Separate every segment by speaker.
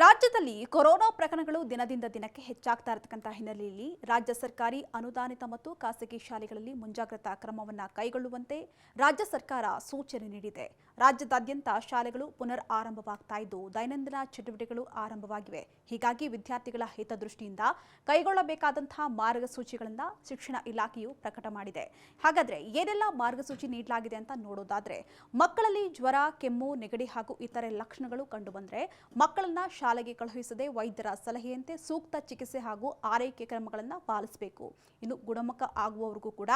Speaker 1: ರಾಜ್ಯದಲ್ಲಿ ಕೊರೋನಾ ಪ್ರಕರಣಗಳು ದಿನದಿಂದ ದಿನಕ್ಕೆ ಹೆಚ್ಚಾಗ್ತಾ ಇರತಕ್ಕಂಥ ಹಿನ್ನೆಲೆಯಲ್ಲಿ ರಾಜ್ಯ ಸರ್ಕಾರಿ ಅನುದಾನಿತ ಮತ್ತು ಖಾಸಗಿ ಶಾಲೆಗಳಲ್ಲಿ ಮುಂಜಾಗ್ರತಾ ಕ್ರಮವನ್ನು ಕೈಗೊಳ್ಳುವಂತೆ ರಾಜ್ಯ ಸರ್ಕಾರ ಸೂಚನೆ ನೀಡಿದೆ. ರಾಜ್ಯದಾದ್ಯಂತ ಶಾಲೆಗಳು ಪುನರ್ ಆರಂಭವಾಗ್ತಾ ಇದ್ದು ದೈನಂದಿನ ಚಟುವಟಿಕೆಗಳು ಆರಂಭವಾಗಿವೆ. ಹೀಗಾಗಿ ವಿದ್ಯಾರ್ಥಿಗಳ ಹಿತದೃಷ್ಟಿಯಿಂದ ಕೈಗೊಳ್ಳಬೇಕಾದಂತಹ ಮಾರ್ಗಸೂಚಿಗಳನ್ನು ಶಿಕ್ಷಣ ಇಲಾಖೆಯು ಪ್ರಕಟ ಮಾಡಿದೆ. ಹಾಗಾದ್ರೆ ಏನೆಲ್ಲ ಮಾರ್ಗಸೂಚಿ ನೀಡಲಾಗಿದೆ ಅಂತ ನೋಡೋದಾದ್ರೆ, ಮಕ್ಕಳಲ್ಲಿ ಜ್ವರ, ಕೆಮ್ಮು, ನೆಗಡಿ ಹಾಗೂ ಇತರೆ ಲಕ್ಷಣಗಳು ಕಂಡುಬಂದರೆ ಮಕ್ಕಳನ್ನ ಶಾಲೆಗೆ ಕಳುಹಿಸದೆ ವೈದ್ಯರ ಸಲಹೆಯಂತೆ ಸೂಕ್ತ ಚಿಕಿತ್ಸೆ ಹಾಗೂ ಆರೈಕೆ ಕ್ರಮಗಳನ್ನು ಪಾಲಿಸಬೇಕು. ಇನ್ನು ಗುಣಮುಖ ಆಗುವವರೆಗೂ ಕೂಡ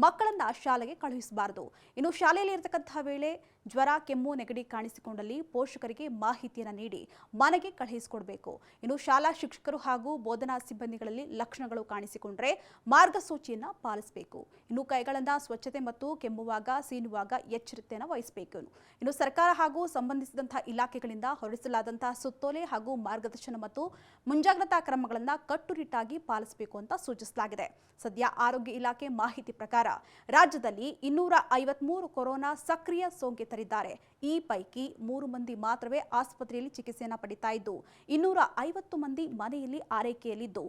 Speaker 1: ಮಕ್ಕಳನ್ನ ಶಾಲೆಗೆ ಕಳುಹಿಸಬಾರದು. ಇನ್ನು ಶಾಲೆಯಲ್ಲಿ ಇರತಕ್ಕಂತಹ ವೇಳೆ ಜ್ವರ, ಕೆಮ್ಮು, ನೆಗಡಿ ಕಾಣಿಸಿಕೊಂಡಲ್ಲಿ ಪೋಷಕರಿಗೆ ಮಾಹಿತಿಯನ್ನು ನೀಡಿ ಮನೆಗೆ ಕಳುಹಿಸಿಕೊಡಬೇಕು. ಇನ್ನು ಶಾಲಾ ಶಿಕ್ಷಕರು ಹಾಗೂ ಬೋಧನಾ ಸಿಬ್ಬಂದಿಗಳಲ್ಲಿ ಲಕ್ಷಣಗಳು ಕಾಣಿಸಿಕೊಂಡ್ರೆ ಮಾರ್ಗಸೂಚಿಯನ್ನು ಪಾಲಿಸಬೇಕು. ಇನ್ನು ಕೈಗಳನ್ನು ಸ್ವಚ್ಛತೆ ಮತ್ತು ಕೆಮ್ಮುವಾಗ, ಸೀನುವಾಗ ಎಚ್ಚರಿಕೆಯನ್ನು ವಹಿಸಬೇಕು. ಇನ್ನು ಸರ್ಕಾರ ಹಾಗೂ ಸಂಬಂಧಿಸಿದಂತಹ ಇಲಾಖೆಗಳಿಂದ ಹೊರಡಿಸಲಾದಂತಹ ಸುತ್ತೋಲೆ ಹಾಗೂ ಮಾರ್ಗದರ್ಶನ ಮತ್ತು ಮುಂಜಾಗ್ರತಾ ಕ್ರಮಗಳನ್ನು ಕಟ್ಟುನಿಟ್ಟಾಗಿ ಪಾಲಿಸಬೇಕು ಅಂತ ಸೂಚಿಸಲಾಗಿದೆ. ಸದ್ಯ ಆರೋಗ್ಯ ಇಲಾಖೆ ಮಾಹಿತಿ ಪ್ರಕಾರ ರಾಜ್ಯದಲ್ಲಿ 253 ಕೊರೋನಾ ಸಕ್ರಿಯ ಸೋಂಕಿತರಿದ್ದಾರೆ. ಈ ಪೈಕಿ 3 ಮಂದಿ ಮಾತ್ರವೇ ಆಸ್ಪತ್ರೆಯಲ್ಲಿ ಚಿಕಿತ್ಸೆಯನ್ನು ಪಡಿತಾ ಇದ್ದು 250 ಮಂದಿ ಮನೆಯಲ್ಲಿ ಆರೈಕೆಯಲ್ಲಿದ್ದು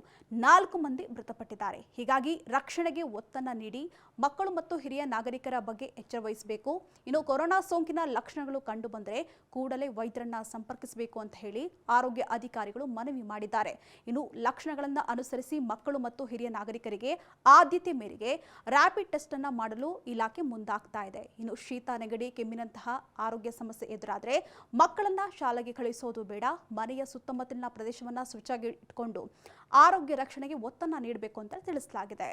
Speaker 1: 4 ಮಂದಿ ಮೃತಪಟ್ಟಿದ್ದಾರೆ. ಹೀಗಾಗಿ ರಕ್ಷಣೆಗೆ ಒತ್ತನ್ನು ನೀಡಿ ಮಕ್ಕಳು ಮತ್ತು ಹಿರಿಯ ನಾಗರಿಕರ ಬಗ್ಗೆ ಎಚ್ಚರ ವಹಿಸಬೇಕು. ಇನ್ನು ಕೊರೋನಾ ಸೋಂಕಿನ ಲಕ್ಷಣಗಳು ಕಂಡು ಬಂದರೆ ಕೂಡಲೇ ವೈದ್ಯರನ್ನ ಸಂಪರ್ಕಿಸಬೇಕು ಅಂತ ಹೇಳಿ ಆರೋಗ್ಯ ಅಧಿಕಾರಿಗಳು ಮನವಿ ಮಾಡಿದ್ದಾರೆ. ಇನ್ನು ಲಕ್ಷಣಗಳನ್ನು ಅನುಸರಿಸಿ ಮಕ್ಕಳು ಮತ್ತು ಹಿರಿಯ ನಾಗರಿಕರಿಗೆ ಆದ್ಯತೆ ಮೇರೆಗೆ ರ್ಯಾಪಿಡ್ ಟೆಸ್ಟ್ ಅನ್ನು ಮಾಡಲು ಇಲಾಖೆ ಮುಂದಾಗ್ತಾ ಇದೆ. ಇನ್ನು ಶೀತ, ನೆಗಡಿ, ಕೆಮ್ಮಿನಂತಹ ಆರೋಗ್ಯ ಸಮಸ್ಯೆ ಎದುರಾದರೆ ಮಕ್ಕಳನ್ನ ಶಾಲೆಗೆ ಕಳುಹಿಸೋದು ಬೇಡ. ಮನೆಯ ಸುತ್ತಮುತ್ತಲಿನ ಪ್ರದೇಶವನ್ನ ಸ್ವಚ್ಛವಾಗಿ ಇಟ್ಕೊಂಡು ಆರೋಗ್ಯ ರಕ್ಷಣೆಗೆ ಒತ್ತನ್ನು ನೀಡಬೇಕು ಅಂತ ತಿಳಿಸಲಾಗಿದೆ.